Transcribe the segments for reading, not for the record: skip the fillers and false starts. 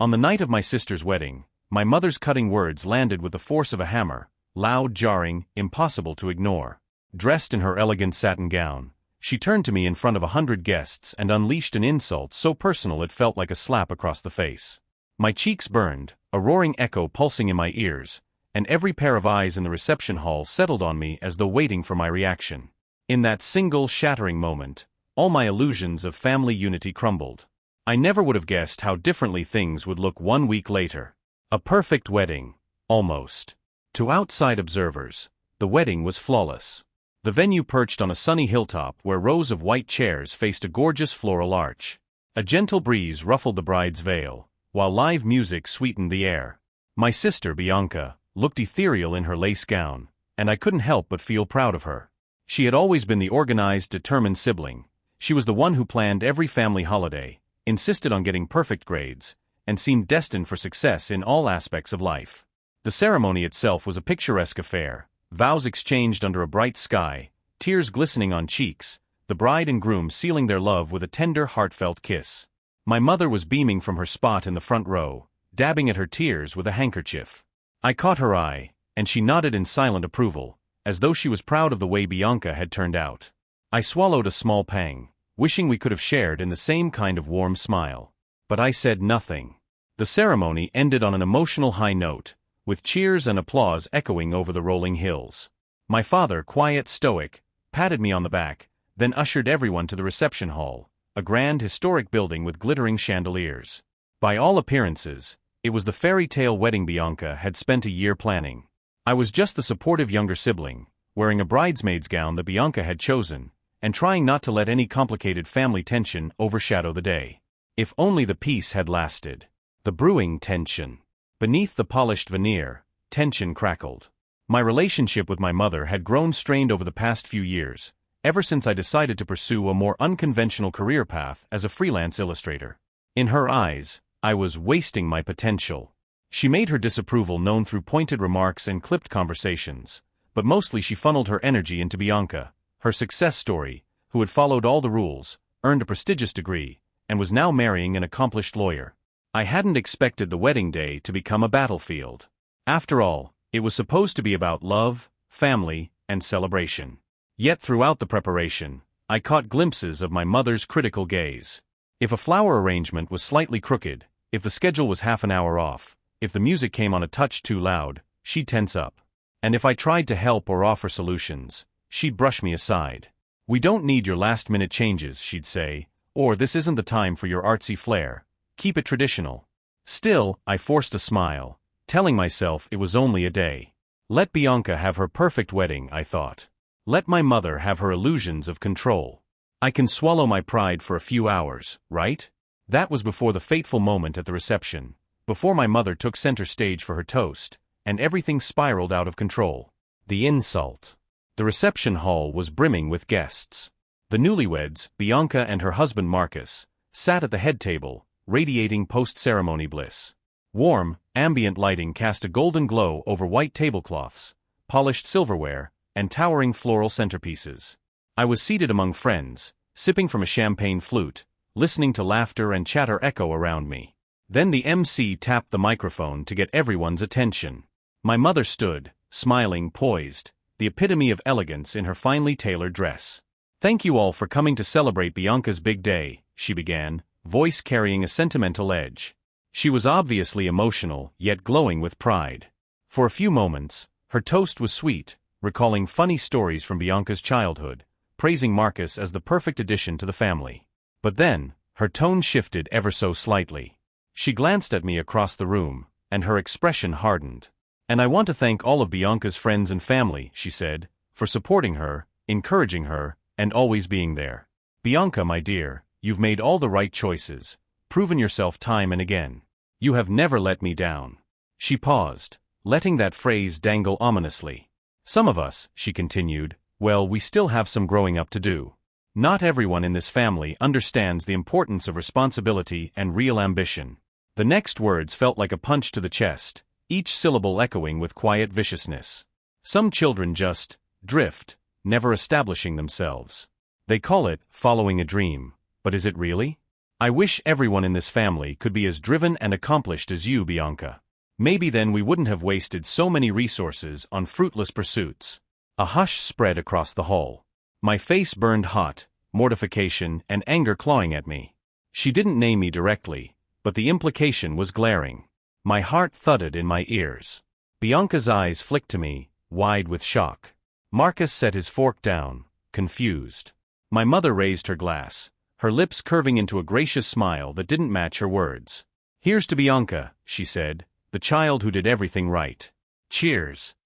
On the night of my sister's wedding, my mother's cutting words landed with the force of a hammer, loud, jarring, impossible to ignore. Dressed in her elegant satin gown, she turned to me in front of 100 guests and unleashed an insult so personal it felt like a slap across the face. My cheeks burned, a roaring echo pulsing in my ears, and every pair of eyes in the reception hall settled on me as though waiting for my reaction. In that single shattering moment, all my illusions of family unity crumbled. I never would have guessed how differently things would look 1 week later. A perfect wedding, almost. To outside observers, the wedding was flawless. The venue perched on a sunny hilltop where rows of white chairs faced a gorgeous floral arch. A gentle breeze ruffled the bride's veil, while live music sweetened the air. My sister, Bianca, looked ethereal in her lace gown, and I couldn't help but feel proud of her. She had always been the organized, determined sibling. She was the one who planned every family holiday, insisted on getting perfect grades, and seemed destined for success in all aspects of life. The ceremony itself was a picturesque affair, vows exchanged under a bright sky, tears glistening on cheeks, the bride and groom sealing their love with a tender, heartfelt kiss. My mother was beaming from her spot in the front row, dabbing at her tears with a handkerchief. I caught her eye, and she nodded in silent approval, as though she was proud of the way Bianca had turned out. I swallowed a small pang, wishing we could have shared in the same kind of warm smile. But I said nothing. The ceremony ended on an emotional high note, with cheers and applause echoing over the rolling hills. My father, quiet, stoic, patted me on the back, then ushered everyone to the reception hall, a grand historic building with glittering chandeliers. By all appearances, it was the fairy tale wedding Bianca had spent a year planning. I was just the supportive younger sibling, wearing a bridesmaid's gown that Bianca had chosen, and trying not to let any complicated family tension overshadow the day. If only the peace had lasted. The brewing tension. Beneath the polished veneer, tension crackled. My relationship with my mother had grown strained over the past few years, ever since I decided to pursue a more unconventional career path as a freelance illustrator. In her eyes, I was wasting my potential. She made her disapproval known through pointed remarks and clipped conversations, but mostly she funneled her energy into Bianca, her success story, who had followed all the rules, earned a prestigious degree, and was now marrying an accomplished lawyer. I hadn't expected the wedding day to become a battlefield. After all, it was supposed to be about love, family, and celebration. Yet throughout the preparation, I caught glimpses of my mother's critical gaze. If a flower arrangement was slightly crooked, if the schedule was half an hour off, if the music came on a touch too loud, she'd tense up. And if I tried to help or offer solutions, she'd brush me aside. "We don't need your last-minute changes," she'd say, or "this isn't the time for your artsy flair. Keep it traditional." Still, I forced a smile, telling myself it was only a day. Let Bianca have her perfect wedding, I thought. Let my mother have her illusions of control. I can swallow my pride for a few hours, right? That was before the fateful moment at the reception, before my mother took center stage for her toast, and everything spiraled out of control. The insult. The reception hall was brimming with guests. The newlyweds, Bianca and her husband Marcus, sat at the head table, radiating post-ceremony bliss. Warm, ambient lighting cast a golden glow over white tablecloths, polished silverware, and towering floral centerpieces. I was seated among friends, sipping from a champagne flute, listening to laughter and chatter echo around me. Then the MC tapped the microphone to get everyone's attention. My mother stood, smiling, poised, the epitome of elegance in her finely tailored dress. "Thank you all for coming to celebrate Bianca's big day," she began, voice carrying a sentimental edge. She was obviously emotional, yet glowing with pride. For a few moments, her toast was sweet, recalling funny stories from Bianca's childhood, praising Marcus as the perfect addition to the family. But then, her tone shifted ever so slightly. She glanced at me across the room, and her expression hardened. "And I want to thank all of Bianca's friends and family," she said, "for supporting her, encouraging her, and always being there. Bianca, my dear, you've made all the right choices, proven yourself time and again. You have never let me down." She paused, letting that phrase dangle ominously. "Some of us," she continued, "well, we still have some growing up to do. Not everyone in this family understands the importance of responsibility and real ambition." The next words felt like a punch to the chest, each syllable echoing with quiet viciousness. "Some children just drift, never establishing themselves. They call it following a dream, but is it really?" I wish everyone in this family could be as driven and accomplished as you, Bianca. Maybe then we wouldn't have wasted so many resources on fruitless pursuits. A hush spread across the hall. My face burned hot, mortification and anger clawing at me. She didn't name me directly, but the implication was glaring. My heart thudded in my ears. Bianca's eyes flicked to me, wide with shock. Marcus set his fork down, confused. My mother raised her glass, her lips curving into a gracious smile that didn't match her words. "Here's to Bianca," she said, "the child who did everything right. Cheers."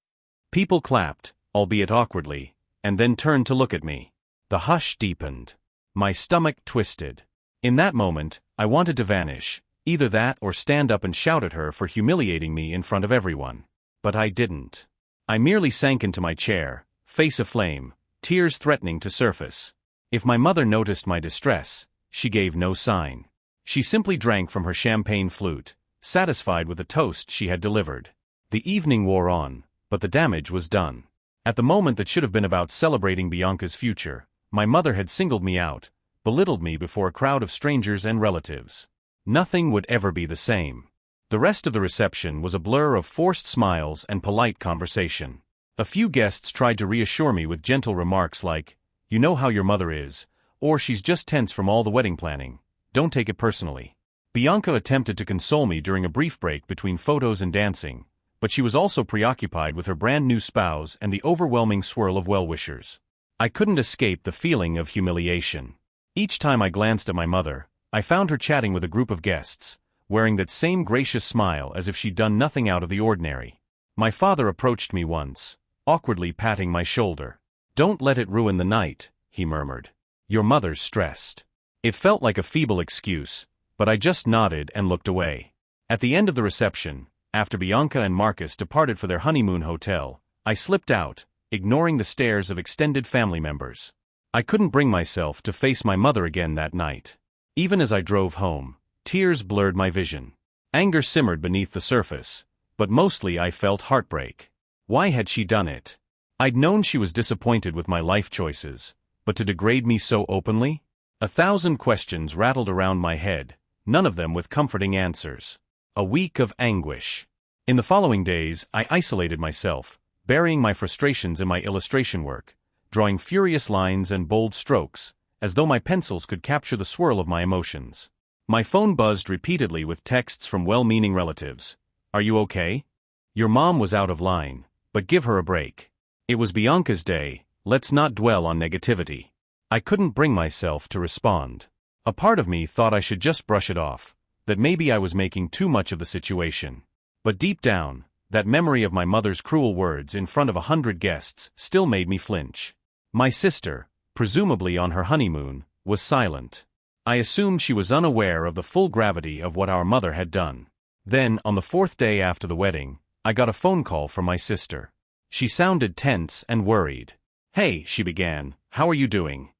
People clapped, albeit awkwardly, and then turned to look at me. The hush deepened. My stomach twisted. In that moment, I wanted to vanish, either that or stand up and shout at her for humiliating me in front of everyone. But I didn't. I merely sank into my chair, face aflame, tears threatening to surface. If my mother noticed my distress, she gave no sign. She simply drank from her champagne flute, satisfied with the toast she had delivered. The evening wore on, but the damage was done. At the moment that should have been about celebrating Bianca's future, my mother had singled me out, belittled me before a crowd of strangers and relatives. Nothing would ever be the same. The rest of the reception was a blur of forced smiles and polite conversation. A few guests tried to reassure me with gentle remarks like, "You know how your mother is," or "She's just tense from all the wedding planning. Don't take it personally." Bianca attempted to console me during a brief break between photos and dancing, but she was also preoccupied with her brand new spouse and the overwhelming swirl of well-wishers. I couldn't escape the feeling of humiliation. Each time I glanced at my mother, I found her chatting with a group of guests, wearing that same gracious smile as if she'd done nothing out of the ordinary. My father approached me once, awkwardly patting my shoulder. "Don't let it ruin the night," he murmured. "Your mother's stressed." It felt like a feeble excuse, but I just nodded and looked away. At the end of the reception, after Bianca and Marcus departed for their honeymoon hotel, I slipped out, ignoring the stares of extended family members. I couldn't bring myself to face my mother again that night. Even as I drove home, tears blurred my vision. Anger simmered beneath the surface, but mostly I felt heartbreak. Why had she done it? I'd known she was disappointed with my life choices, but to degrade me so openly? 1,000 questions rattled around my head, none of them with comforting answers. A week of anguish. In the following days, I isolated myself, burying my frustrations in my illustration work, drawing furious lines and bold strokes, as though my pencils could capture the swirl of my emotions. My phone buzzed repeatedly with texts from well-meaning relatives. "Are you okay? Your mom was out of line, but give her a break. It was Bianca's day, let's not dwell on negativity." I couldn't bring myself to respond. A part of me thought I should just brush it off, that maybe I was making too much of the situation. But deep down, that memory of my mother's cruel words in front of 100 guests still made me flinch. My sister, presumably on her honeymoon, was silent. I assumed she was unaware of the full gravity of what our mother had done. Then, on the 4th day after the wedding, I got a phone call from my sister. She sounded tense and worried. "Hey," she began, "how are you doing?"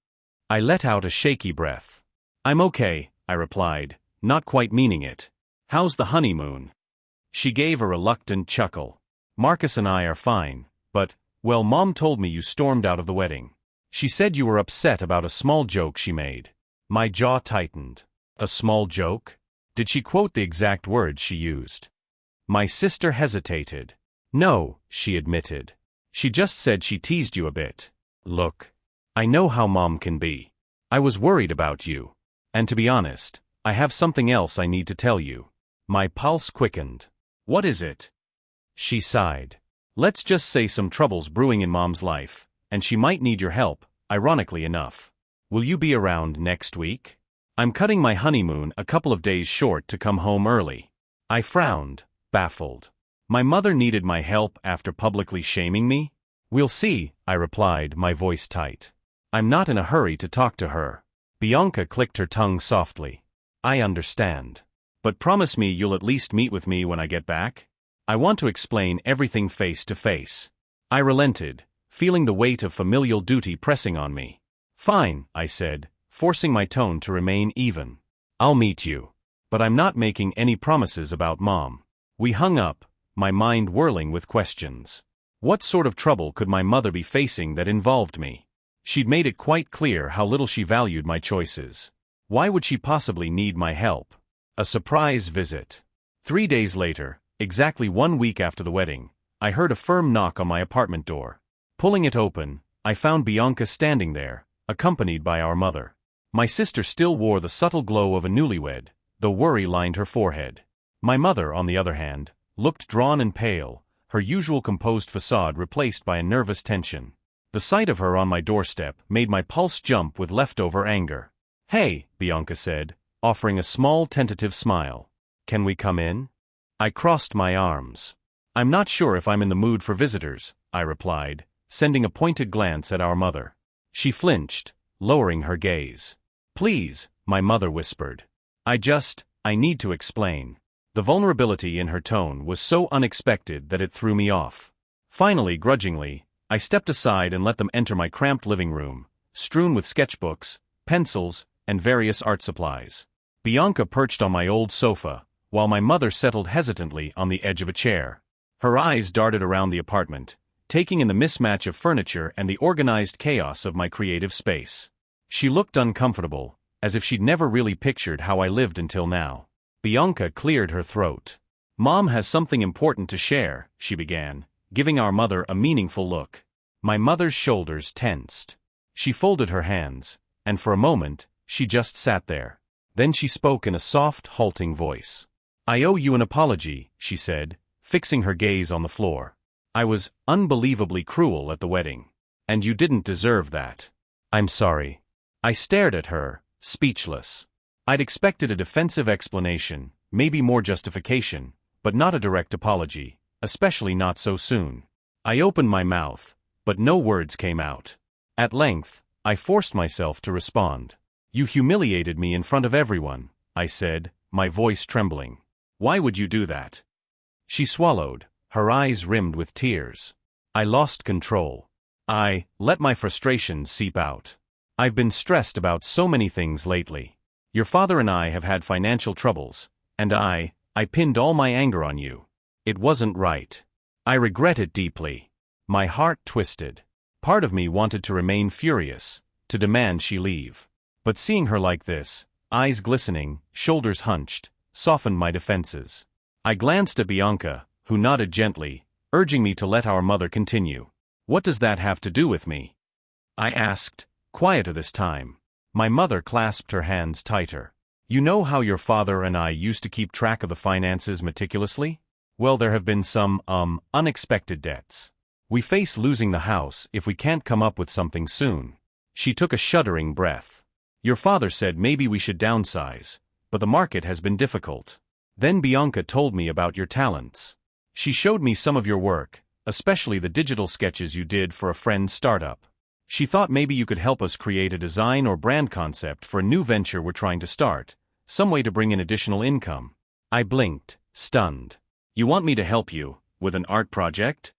I let out a shaky breath. "I'm okay," I replied, not quite meaning it. "How's the honeymoon?" She gave a reluctant chuckle. "Marcus and I are fine, but, well, Mom told me you stormed out of the wedding. She said you were upset about a small joke she made." My jaw tightened. A small joke? Did she quote the exact words she used? My sister hesitated. "No," she admitted. "She just said she teased you a bit. Look, I know how Mom can be. I was worried about you. And to be honest, I have something else I need to tell you." My pulse quickened. "What is it?" She sighed. "Let's just say some trouble's brewing in Mom's life, and she might need your help, ironically enough. Will you be around next week? I'm cutting my honeymoon a couple of days short to come home early." I frowned, baffled. My mother needed my help after publicly shaming me? "We'll see," I replied, my voice tight. "I'm not in a hurry to talk to her." Bianca clicked her tongue softly. "I understand. But promise me you'll at least meet with me when I get back? I want to explain everything face to face." I relented, feeling the weight of familial duty pressing on me. "Fine," I said, forcing my tone to remain even. "I'll meet you. But I'm not making any promises about Mom." We hung up, my mind whirling with questions. What sort of trouble could my mother be facing that involved me? She'd made it quite clear how little she valued my choices. Why would she possibly need my help? A surprise visit. 3 days later, exactly 1 week after the wedding, I heard a firm knock on my apartment door. Pulling it open, I found Bianca standing there, accompanied by our mother. My sister still wore the subtle glow of a newlywed, though worry lined her forehead. My mother, on the other hand, looked drawn and pale, her usual composed facade replaced by a nervous tension. The sight of her on my doorstep made my pulse jump with leftover anger. "Hey," Bianca said, offering a small tentative smile. "Can we come in?" I crossed my arms. "I'm not sure if I'm in the mood for visitors," I replied, sending a pointed glance at our mother. She flinched, lowering her gaze. "Please," my mother whispered. I need to explain." The vulnerability in her tone was so unexpected that it threw me off. Finally, grudgingly, I stepped aside and let them enter my cramped living room, strewn with sketchbooks, pencils, and various art supplies. Bianca perched on my old sofa, while my mother settled hesitantly on the edge of a chair. Her eyes darted around the apartment, taking in the mismatch of furniture and the organized chaos of my creative space. She looked uncomfortable, as if she'd never really pictured how I lived until now. Bianca cleared her throat. "Mom has something important to share," she began, giving our mother a meaningful look. My mother's shoulders tensed. She folded her hands, and for a moment, she just sat there. Then she spoke in a soft, halting voice. "I owe you an apology," she said, fixing her gaze on the floor. "I was unbelievably cruel at the wedding. And you didn't deserve that. I'm sorry." I stared at her, speechless. I'd expected a defensive explanation, maybe more justification, but not a direct apology, especially not so soon. I opened my mouth, but no words came out. At length, I forced myself to respond. "You humiliated me in front of everyone," I said, my voice trembling. "Why would you do that?" She swallowed, her eyes rimmed with tears. I lost control. I let my frustrations seep out. "I've been stressed about so many things lately. Your father and I have had financial troubles, and I pinned all my anger on you. It wasn't right. I regret it deeply." My heart twisted. Part of me wanted to remain furious, to demand she leave. But seeing her like this, eyes glistening, shoulders hunched, softened my defenses. I glanced at Bianca, who nodded gently, urging me to let our mother continue. "What does that have to do with me?" I asked, quieter this time. My mother clasped her hands tighter. "You know how your father and I used to keep track of the finances meticulously? Well, there have been some, unexpected debts. We face losing the house if we can't come up with something soon." She took a shuddering breath. "Your father said maybe we should downsize, but the market has been difficult." Then Bianca told me about your talents. She showed me some of your work, especially the digital sketches you did for a friend's startup. She thought maybe you could help us create a design or brand concept for a new venture we're trying to start, some way to bring in additional income. I blinked, stunned. "You want me to help you with an art project?"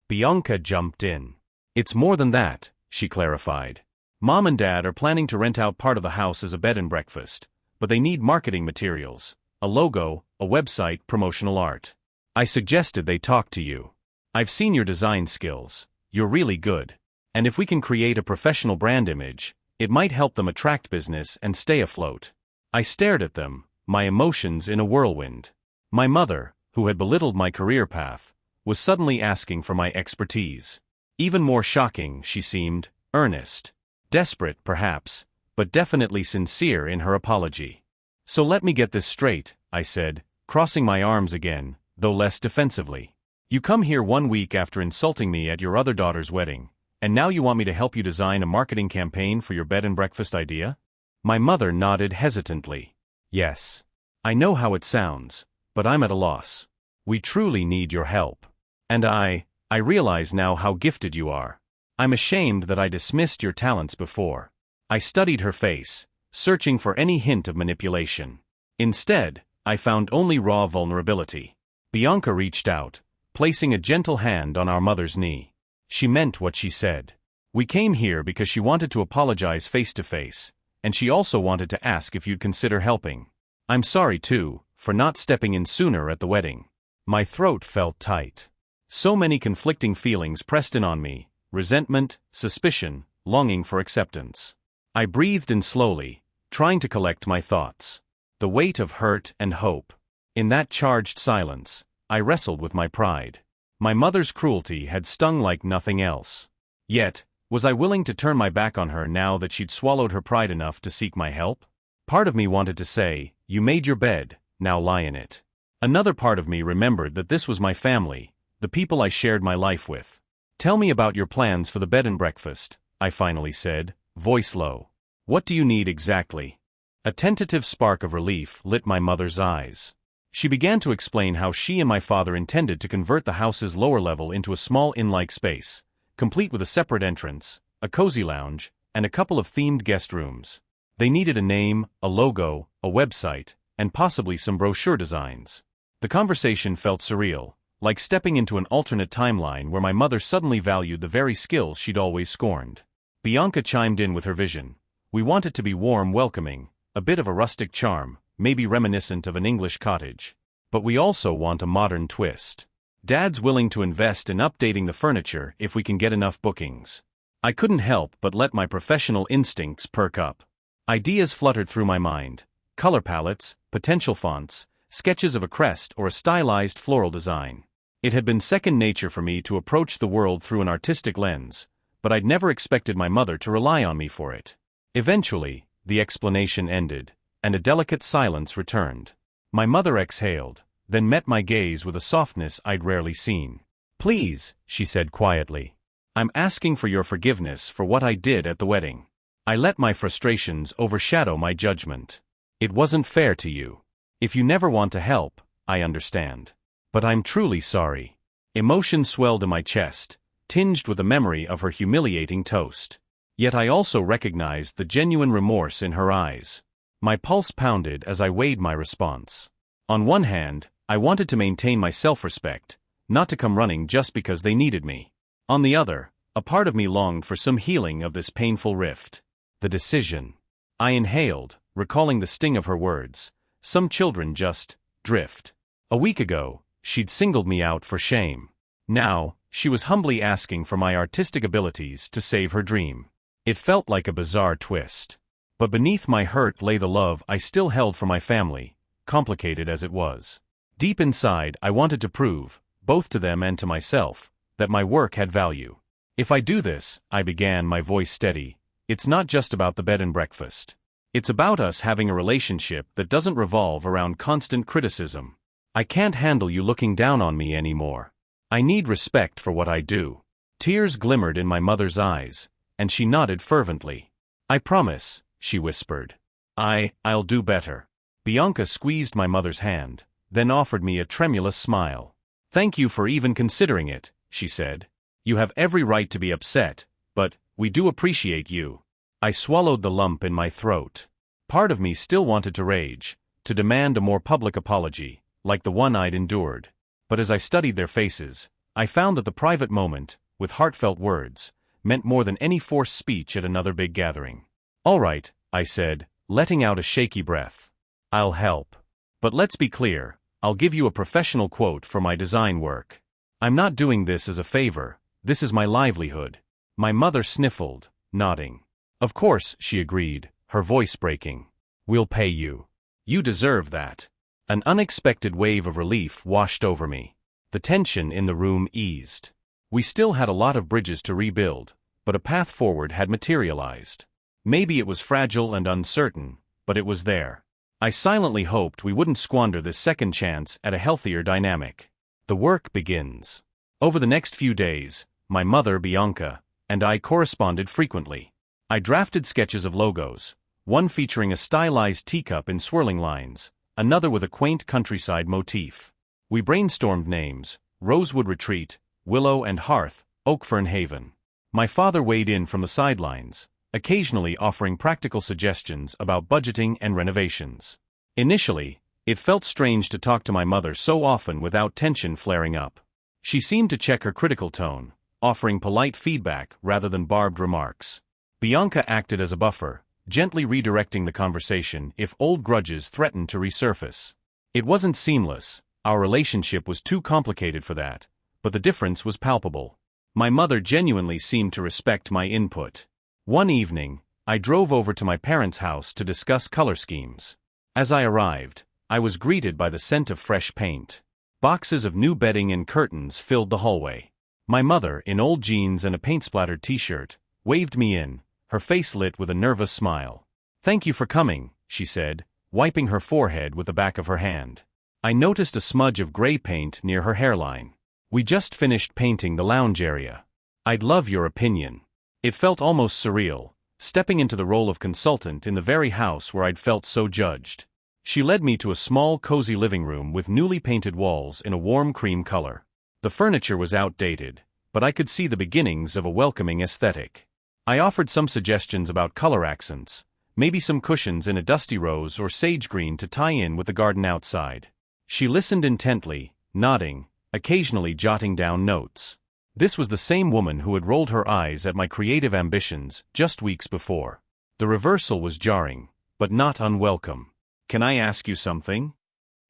Bianca jumped in. "It's more than that," she clarified. "Mom and Dad are planning to rent out part of the house as a bed and breakfast, but they need marketing materials, a logo, a website, promotional art. I suggested they talk to you. I've seen your design skills. You're really good. And if we can create a professional brand image, it might help them attract business and stay afloat." I stared at them, my emotions in a whirlwind. My mother, who had belittled my career path, was suddenly asking for my expertise. Even more shocking, she seemed, earnest. Desperate, perhaps, but definitely sincere in her apology. "So let me get this straight," I said, crossing my arms again, though less defensively. "You come here 1 week after insulting me at your other daughter's wedding, and now you want me to help you design a marketing campaign for your bed and breakfast idea?" My mother nodded hesitantly. "Yes. I know how it sounds, but I'm at a loss. We truly need your help. And I realize now how gifted you are. I'm ashamed that I dismissed your talents before." I studied her face, searching for any hint of manipulation. Instead, I found only raw vulnerability. Bianca reached out, placing a gentle hand on our mother's knee. She meant what she said. "We came here because she wanted to apologize face to face, and she also wanted to ask if you'd consider helping. I'm sorry, too, for not stepping in sooner at the wedding." My throat felt tight. So many conflicting feelings pressed in on me: resentment, suspicion, longing for acceptance. I breathed in slowly, trying to collect my thoughts. The weight of hurt and hope. In that charged silence, I wrestled with my pride. My mother's cruelty had stung like nothing else. Yet, was I willing to turn my back on her now that she'd swallowed her pride enough to seek my help? Part of me wanted to say, "You made your bed, now lie in it." Another part of me remembered that this was my family, the people I shared my life with. "Tell me about your plans for the bed and breakfast," I finally said, voice low. "What do you need exactly?" A tentative spark of relief lit my mother's eyes. She began to explain how she and my father intended to convert the house's lower level into a small inn-like space, complete with a separate entrance, a cozy lounge, and a couple of themed guest rooms. They needed a name, a logo, a website, and possibly some brochure designs. The conversation felt surreal, like stepping into an alternate timeline where my mother suddenly valued the very skills she'd always scorned. Bianca chimed in with her vision. "We want it to be warm, welcoming, a bit of a rustic charm, maybe reminiscent of an English cottage. But we also want a modern twist. Dad's willing to invest in updating the furniture if we can get enough bookings." I couldn't help but let my professional instincts perk up. Ideas fluttered through my mind. Color palettes, potential fonts, sketches of a crest or a stylized floral design. It had been second nature for me to approach the world through an artistic lens, but I'd never expected my mother to rely on me for it. Eventually, the explanation ended, and a delicate silence returned. My mother exhaled, then met my gaze with a softness I'd rarely seen. "Please," she said quietly. "I'm asking for your forgiveness for what I did at the wedding. I let my frustrations overshadow my judgment. It wasn't fair to you. If you never want to help, I understand. But I'm truly sorry." Emotion swelled in my chest, tinged with a memory of her humiliating toast. Yet I also recognized the genuine remorse in her eyes. My pulse pounded as I weighed my response. On one hand, I wanted to maintain my self-respect, not to come running just because they needed me. On the other, a part of me longed for some healing of this painful rift. The decision. I inhaled, recalling the sting of her words. Some children just drift. A week ago, she'd singled me out for shame. Now, she was humbly asking for my artistic abilities to save her dream. It felt like a bizarre twist. But beneath my hurt lay the love I still held for my family, complicated as it was. Deep inside, I wanted to prove, both to them and to myself, that my work had value. "If I do this," I began, my voice steady, "it's not just about the bed and breakfast. It's about us having a relationship that doesn't revolve around constant criticism. I can't handle you looking down on me anymore. I need respect for what I do." Tears glimmered in my mother's eyes, and she nodded fervently. "I promise," she whispered. I'll do better." Bianca squeezed my mother's hand, then offered me a tremulous smile. "Thank you for even considering it," she said. "You have every right to be upset, but we do appreciate you." I swallowed the lump in my throat. Part of me still wanted to rage, to demand a more public apology, like the one I'd endured. But as I studied their faces, I found that the private moment, with heartfelt words, meant more than any forced speech at another big gathering. "All right," I said, letting out a shaky breath. "I'll help. But let's be clear, I'll give you a professional quote for my design work. I'm not doing this as a favor, this is my livelihood." My mother sniffled, nodding. "Of course," she agreed, her voice breaking. "We'll pay you. You deserve that." An unexpected wave of relief washed over me. The tension in the room eased. We still had a lot of bridges to rebuild, but a path forward had materialized. Maybe it was fragile and uncertain, but it was there. I silently hoped we wouldn't squander this second chance at a healthier dynamic. The work begins. Over the next few days, my mother, Bianca, and I corresponded frequently. I drafted sketches of logos, one featuring a stylized teacup in swirling lines, another with a quaint countryside motif. We brainstormed names: Rosewood Retreat, Willow and Hearth, Oakfern Haven. My father weighed in from the sidelines, occasionally offering practical suggestions about budgeting and renovations. Initially, it felt strange to talk to my mother so often without tension flaring up. She seemed to check her critical tone, offering polite feedback rather than barbed remarks. Bianca acted as a buffer, gently redirecting the conversation if old grudges threatened to resurface. It wasn't seamless, our relationship was too complicated for that, but the difference was palpable. My mother genuinely seemed to respect my input. One evening, I drove over to my parents' house to discuss color schemes. As I arrived, I was greeted by the scent of fresh paint. Boxes of new bedding and curtains filled the hallway. My mother, in old jeans and a paint-splattered t-shirt, waved me in, her face lit with a nervous smile. "Thank you for coming," she said, wiping her forehead with the back of her hand. I noticed a smudge of gray paint near her hairline. "We just finished painting the lounge area. I'd love your opinion." It felt almost surreal, stepping into the role of consultant in the very house where I'd felt so judged. She led me to a small, cozy living room with newly painted walls in a warm cream color. The furniture was outdated, but I could see the beginnings of a welcoming aesthetic. I offered some suggestions about color accents, maybe some cushions in a dusty rose or sage green to tie in with the garden outside. She listened intently, nodding, occasionally jotting down notes. This was the same woman who had rolled her eyes at my creative ambitions just weeks before. The reversal was jarring, but not unwelcome. "Can I ask you something?"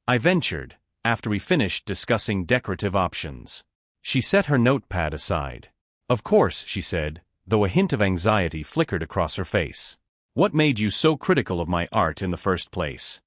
I ventured, after we finished discussing decorative options. She set her notepad aside. "Of course," she said, though a hint of anxiety flickered across her face. "What made you so critical of my art in the first place?"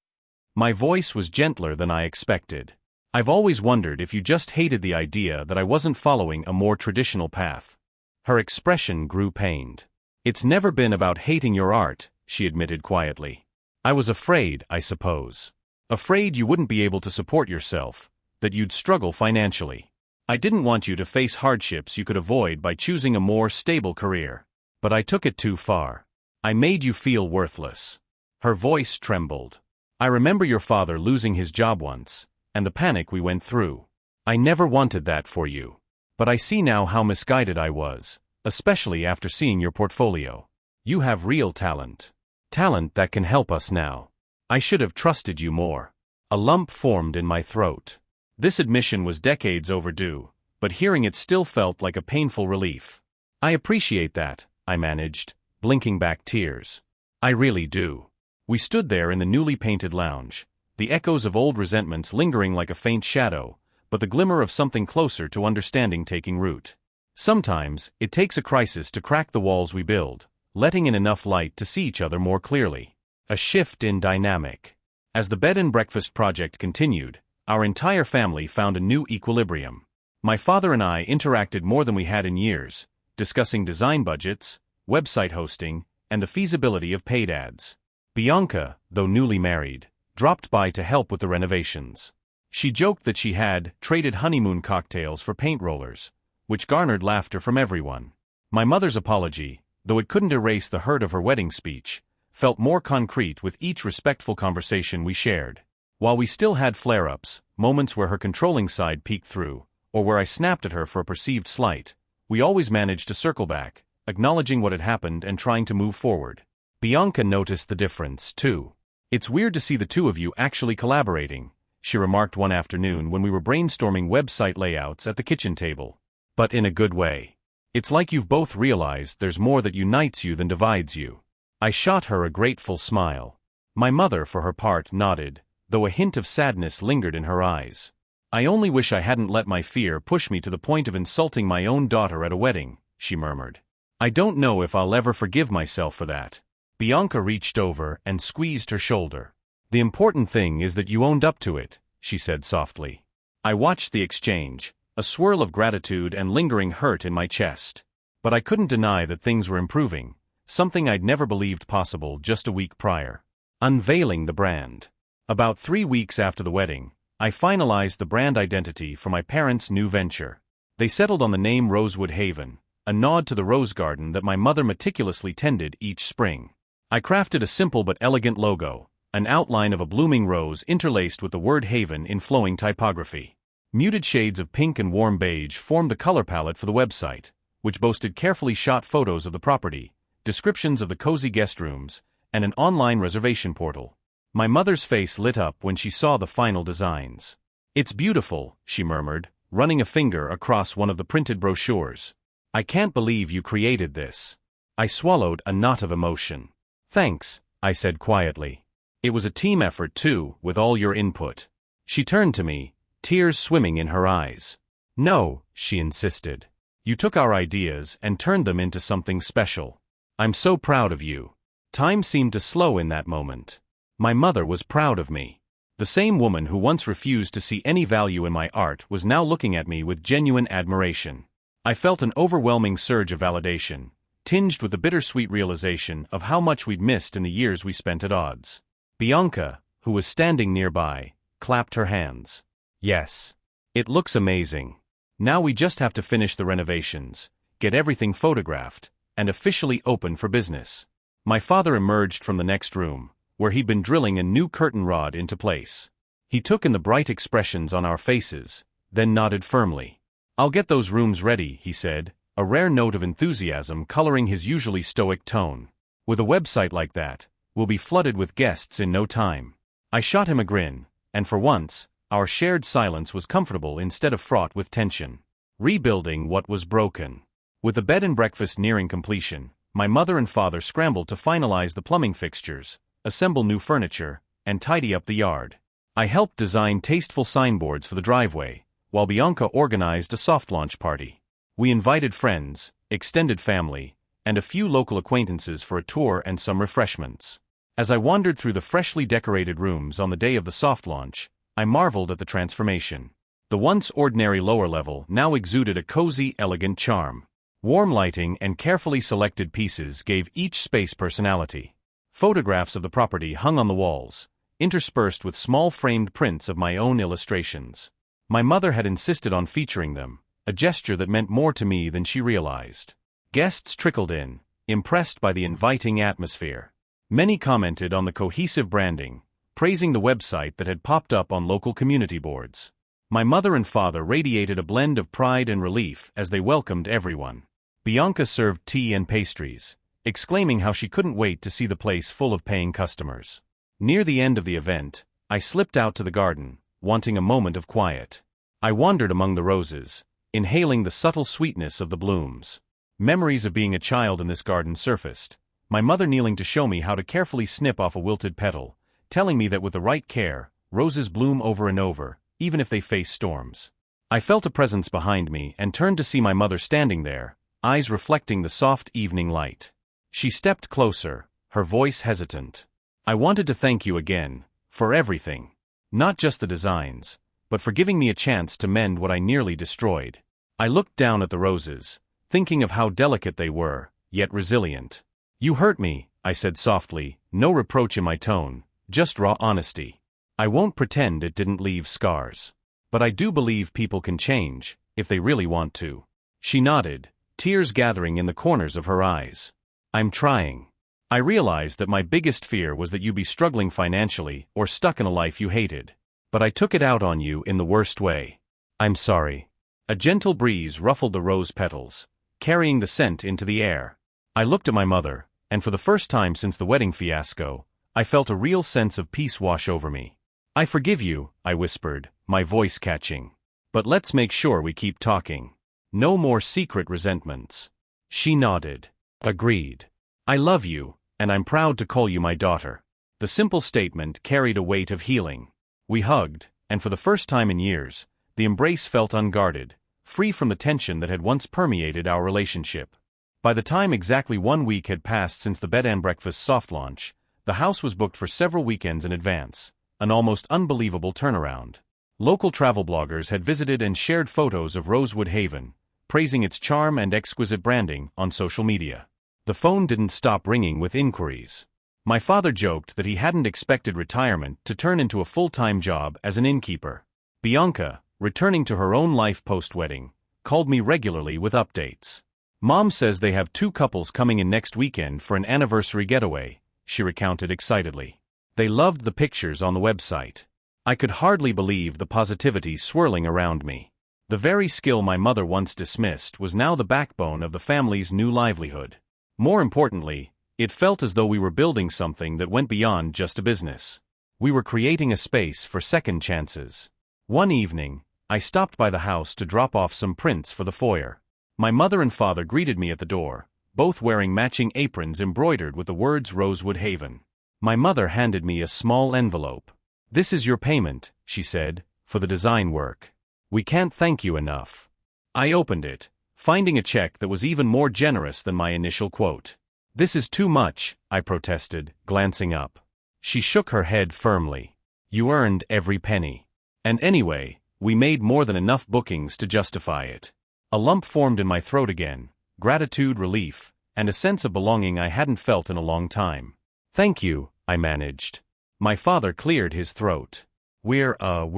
My voice was gentler than I expected. "I've always wondered if you just hated the idea that I wasn't following a more traditional path." Her expression grew pained. "It's never been about hating your art," she admitted quietly. "I was afraid, I suppose. Afraid you wouldn't be able to support yourself, that you'd struggle financially. I didn't want you to face hardships you could avoid by choosing a more stable career. But I took it too far. I made you feel worthless." Her voice trembled. "I remember your father losing his job once, and the panic we went through. I never wanted that for you. But I see now how misguided I was, especially after seeing your portfolio. You have real talent. Talent that can help us now. I should have trusted you more." A lump formed in my throat. This admission was decades overdue, but hearing it still felt like a painful relief. "I appreciate that," I managed, blinking back tears. "I really do." We stood there in the newly painted lounge, the echoes of old resentments lingering like a faint shadow, but the glimmer of something closer to understanding taking root. Sometimes, it takes a crisis to crack the walls we build, letting in enough light to see each other more clearly. A shift in dynamic. As the bed and breakfast project continued, our entire family found a new equilibrium. My father and I interacted more than we had in years, discussing design budgets, website hosting, and the feasibility of paid ads. Bianca, though newly married, dropped by to help with the renovations. She joked that she had traded honeymoon cocktails for paint rollers, which garnered laughter from everyone. My mother's apology, though it couldn't erase the hurt of her wedding speech, felt more concrete with each respectful conversation we shared. While we still had flare-ups, moments where her controlling side peeked through, or where I snapped at her for a perceived slight, we always managed to circle back, acknowledging what had happened and trying to move forward. Bianca noticed the difference, too. "It's weird to see the two of you actually collaborating," she remarked one afternoon when we were brainstorming website layouts at the kitchen table. "But in a good way. It's like you've both realized there's more that unites you than divides you." I shot her a grateful smile. My mother, for her part, nodded, though a hint of sadness lingered in her eyes. "I only wish I hadn't let my fear push me to the point of insulting my own daughter at a wedding," she murmured. "I don't know if I'll ever forgive myself for that." Bianca reached over and squeezed her shoulder. "The important thing is that you owned up to it," she said softly. I watched the exchange, a swirl of gratitude and lingering hurt in my chest. But I couldn't deny that things were improving, something I'd never believed possible just a week prior. Unveiling the brand. About 3 weeks after the wedding, I finalized the brand identity for my parents' new venture. They settled on the name Rosewood Haven, a nod to the rose garden that my mother meticulously tended each spring. I crafted a simple but elegant logo, an outline of a blooming rose interlaced with the word Haven in flowing typography. Muted shades of pink and warm beige formed the color palette for the website, which boasted carefully shot photos of the property, descriptions of the cozy guest rooms, and an online reservation portal. My mother's face lit up when she saw the final designs. "It's beautiful," she murmured, running a finger across one of the printed brochures. "I can't believe you created this." I swallowed a knot of emotion. "Thanks," I said quietly. "It was a team effort too, with all your input." She turned to me, tears swimming in her eyes. "No," she insisted. "You took our ideas and turned them into something special. I'm so proud of you." Time seemed to slow in that moment. My mother was proud of me. The same woman who once refused to see any value in my art was now looking at me with genuine admiration. I felt an overwhelming surge of validation, tinged with the bittersweet realization of how much we'd missed in the years we spent at odds. Bianca, who was standing nearby, clapped her hands. Yes. It looks amazing. Now we just have to finish the renovations, get everything photographed, and officially open for business. My father emerged from the next room, where he'd been drilling a new curtain rod into place. He took in the bright expressions on our faces, then nodded firmly. "I'll get those rooms ready," he said, a rare note of enthusiasm coloring his usually stoic tone. "With a website like that, we'll be flooded with guests in no time." I shot him a grin, and for once, our shared silence was comfortable instead of fraught with tension. Rebuilding what was broken. With the bed and breakfast nearing completion, my mother and father scrambled to finalize the plumbing fixtures, assemble new furniture, and tidy up the yard. I helped design tasteful signboards for the driveway, while Bianca organized a soft launch party. We invited friends, extended family, and a few local acquaintances for a tour and some refreshments. As I wandered through the freshly decorated rooms on the day of the soft launch, I marveled at the transformation. The once ordinary lower level now exuded a cozy, elegant charm. Warm lighting and carefully selected pieces gave each space personality. Photographs of the property hung on the walls, interspersed with small framed prints of my own illustrations. My mother had insisted on featuring them, a gesture that meant more to me than she realized. Guests trickled in, impressed by the inviting atmosphere. Many commented on the cohesive branding, praising the website that had popped up on local community boards. My mother and father radiated a blend of pride and relief as they welcomed everyone. Bianca served tea and pastries, exclaiming how she couldn't wait to see the place full of paying customers. Near the end of the event, I slipped out to the garden, wanting a moment of quiet. I wandered among the roses, inhaling the subtle sweetness of the blooms. Memories of being a child in this garden surfaced, my mother kneeling to show me how to carefully snip off a wilted petal, telling me that with the right care, roses bloom over and over, even if they face storms. I felt a presence behind me and turned to see my mother standing there, eyes reflecting the soft evening light. She stepped closer, her voice hesitant. "I wanted to thank you again, for everything. Not just the designs, but for giving me a chance to mend what I nearly destroyed." I looked down at the roses, thinking of how delicate they were, yet resilient. "You hurt me," I said softly, no reproach in my tone, just raw honesty. "I won't pretend it didn't leave scars. But I do believe people can change, if they really want to." She nodded, tears gathering in the corners of her eyes. "I'm trying. I realized that my biggest fear was that you'd be struggling financially or stuck in a life you hated. But I took it out on you in the worst way. I'm sorry." A gentle breeze ruffled the rose petals, carrying the scent into the air. I looked at my mother, and for the first time since the wedding fiasco, I felt a real sense of peace wash over me. "I forgive you," I whispered, my voice catching. "But let's make sure we keep talking. No more secret resentments." She nodded. "Agreed. I love you, and I'm proud to call you my daughter." The simple statement carried a weight of healing. We hugged, and for the first time in years, the embrace felt unguarded, free from the tension that had once permeated our relationship. By the time exactly 1 week had passed since the bed and breakfast soft launch, the house was booked for several weekends in advance, an almost unbelievable turnaround. Local travel bloggers had visited and shared photos of Rosewood Haven, praising its charm and exquisite branding on social media. The phone didn't stop ringing with inquiries. My father joked that he hadn't expected retirement to turn into a full-time job as an innkeeper. Bianca, returning to her own life post-wedding, called me regularly with updates. "Mom says they have 2 couples coming in next weekend for an anniversary getaway," she recounted excitedly. "They loved the pictures on the website." I could hardly believe the positivity swirling around me. The very skill my mother once dismissed was now the backbone of the family's new livelihood. More importantly, it felt as though we were building something that went beyond just a business. We were creating a space for second chances. One evening, I stopped by the house to drop off some prints for the foyer. My mother and father greeted me at the door, both wearing matching aprons embroidered with the words Rosewood Haven. My mother handed me a small envelope. "This is your payment," she said, "for the design work. We can't thank you enough." I opened it, finding a check that was even more generous than my initial quote. "This is too much," I protested, glancing up. She shook her head firmly. "You earned every penny. And anyway, we made more than enough bookings to justify it." A lump formed in my throat again, gratitude, relief, and a sense of belonging I hadn't felt in a long time. "Thank you," I managed. My father cleared his throat. We're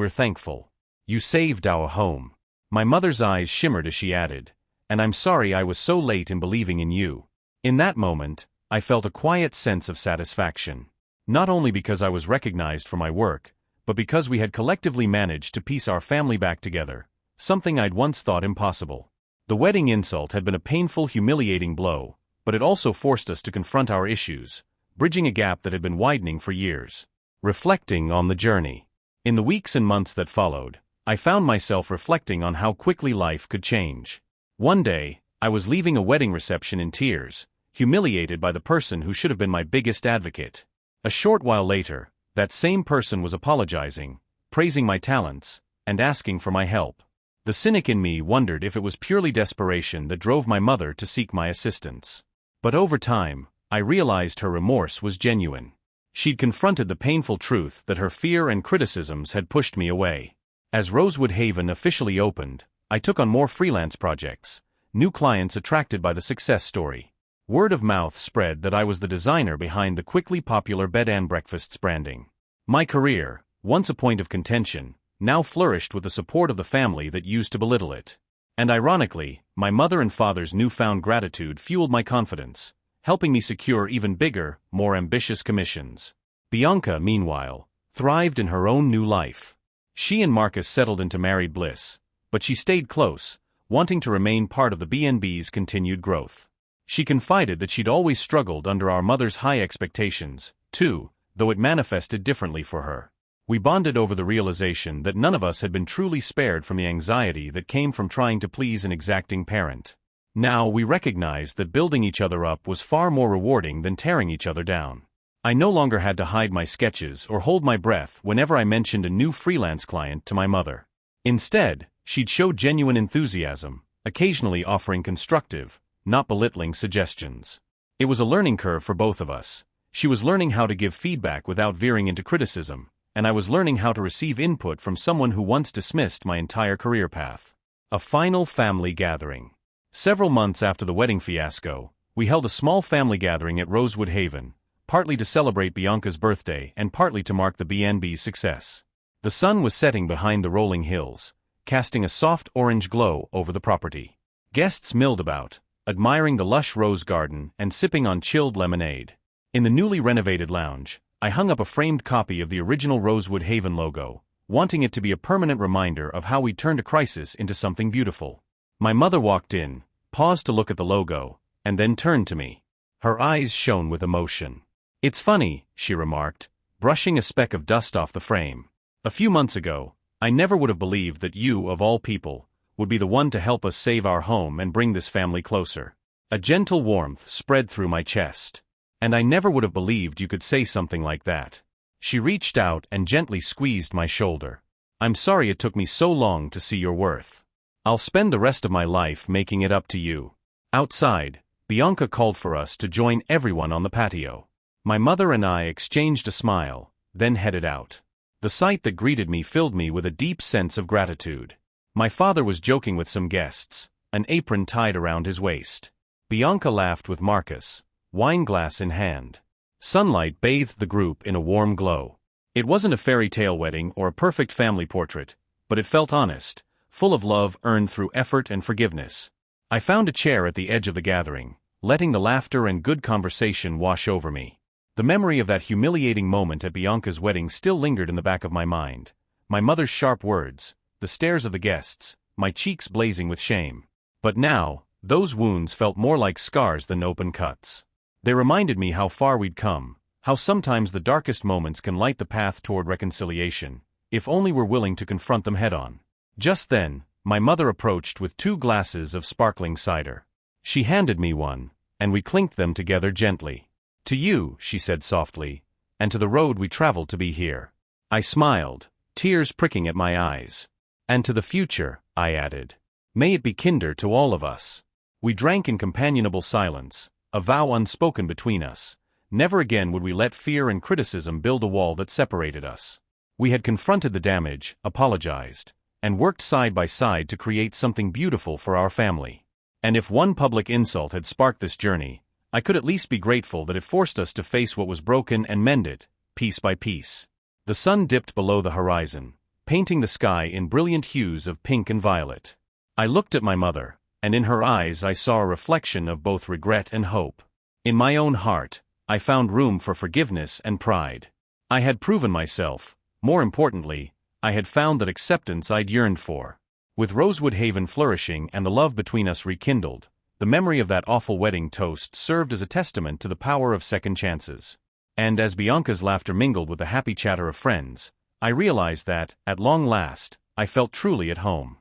thankful. You saved our home." My mother's eyes shimmered as she added, "And I'm sorry I was so late in believing in you." In that moment, I felt a quiet sense of satisfaction. Not only because I was recognized for my work, but because we had collectively managed to piece our family back together, something I'd once thought impossible. The wedding insult had been a painful, humiliating blow, but it also forced us to confront our issues, bridging a gap that had been widening for years. Reflecting on the journey. In the weeks and months that followed, I found myself reflecting on how quickly life could change. One day, I was leaving a wedding reception in tears, humiliated by the person who should have been my biggest advocate. A short while later, that same person was apologizing, praising my talents, and asking for my help. The cynic in me wondered if it was purely desperation that drove my mother to seek my assistance. But over time, I realized her remorse was genuine. She'd confronted the painful truth that her fear and criticisms had pushed me away. As Rosewood Haven officially opened, I took on more freelance projects, new clients attracted by the success story. Word of mouth spread that I was the designer behind the quickly popular bed and breakfasts branding. My career, once a point of contention, now flourished with the support of the family that used to belittle it. And ironically, my mother and father's newfound gratitude fueled my confidence, helping me secure even bigger, more ambitious commissions. Bianca, meanwhile, thrived in her own new life. She and Marcus settled into married bliss, but she stayed close, wanting to remain part of the B&B's continued growth. She confided that she'd always struggled under our mother's high expectations, too, though it manifested differently for her. We bonded over the realization that none of us had been truly spared from the anxiety that came from trying to please an exacting parent. Now we recognized that building each other up was far more rewarding than tearing each other down. I no longer had to hide my sketches or hold my breath whenever I mentioned a new freelance client to my mother. Instead, she'd show genuine enthusiasm, occasionally offering constructive, not belittling suggestions. It was a learning curve for both of us. She was learning how to give feedback without veering into criticism, and I was learning how to receive input from someone who once dismissed my entire career path. A final family gathering. Several months after the wedding fiasco, we held a small family gathering at Rosewood Haven, partly to celebrate Bianca's birthday and partly to mark the B&B's success. The sun was setting behind the rolling hills, casting a soft orange glow over the property. Guests milled about, admiring the lush rose garden and sipping on chilled lemonade. In the newly renovated lounge, I hung up a framed copy of the original Rosewood Haven logo, wanting it to be a permanent reminder of how we turned a crisis into something beautiful. My mother walked in, paused to look at the logo, and then turned to me. Her eyes shone with emotion. "It's funny," she remarked, brushing a speck of dust off the frame. "A few months ago, I never would have believed that you, of all people, would be the one to help us save our home and bring this family closer." A gentle warmth spread through my chest. "And I never would have believed you could say something like that." She reached out and gently squeezed my shoulder. "I'm sorry it took me so long to see your worth. I'll spend the rest of my life making it up to you." Outside, Bianca called for us to join everyone on the patio. My mother and I exchanged a smile, then headed out. The sight that greeted me filled me with a deep sense of gratitude. My father was joking with some guests, an apron tied around his waist. Bianca laughed with Marcus, wine glass in hand. Sunlight bathed the group in a warm glow. It wasn't a fairy tale wedding or a perfect family portrait, but it felt honest, full of love earned through effort and forgiveness. I found a chair at the edge of the gathering, letting the laughter and good conversation wash over me. The memory of that humiliating moment at Bianca's wedding still lingered in the back of my mind. My mother's sharp words, the stares of the guests, my cheeks blazing with shame. But now, those wounds felt more like scars than open cuts. They reminded me how far we'd come, how sometimes the darkest moments can light the path toward reconciliation, if only we're willing to confront them head-on. Just then, my mother approached with 2 glasses of sparkling cider. She handed me one, and we clinked them together gently. "To you," she said softly, "and to the road we traveled to be here." I smiled, tears pricking at my eyes. "And to the future," I added. "May it be kinder to all of us." We drank in companionable silence, a vow unspoken between us. Never again would we let fear and criticism build a wall that separated us. We had confronted the damage, apologized, and worked side by side to create something beautiful for our family. And if one public insult had sparked this journey, I could at least be grateful that it forced us to face what was broken and mend it, piece by piece. The sun dipped below the horizon, painting the sky in brilliant hues of pink and violet. I looked at my mother, and in her eyes I saw a reflection of both regret and hope. In my own heart, I found room for forgiveness and pride. I had proven myself. More importantly, I had found that acceptance I'd yearned for. With Rosewood Haven flourishing and the love between us rekindled, the memory of that awful wedding toast served as a testament to the power of second chances. And as Bianca's laughter mingled with the happy chatter of friends, I realized that, at long last, I felt truly at home.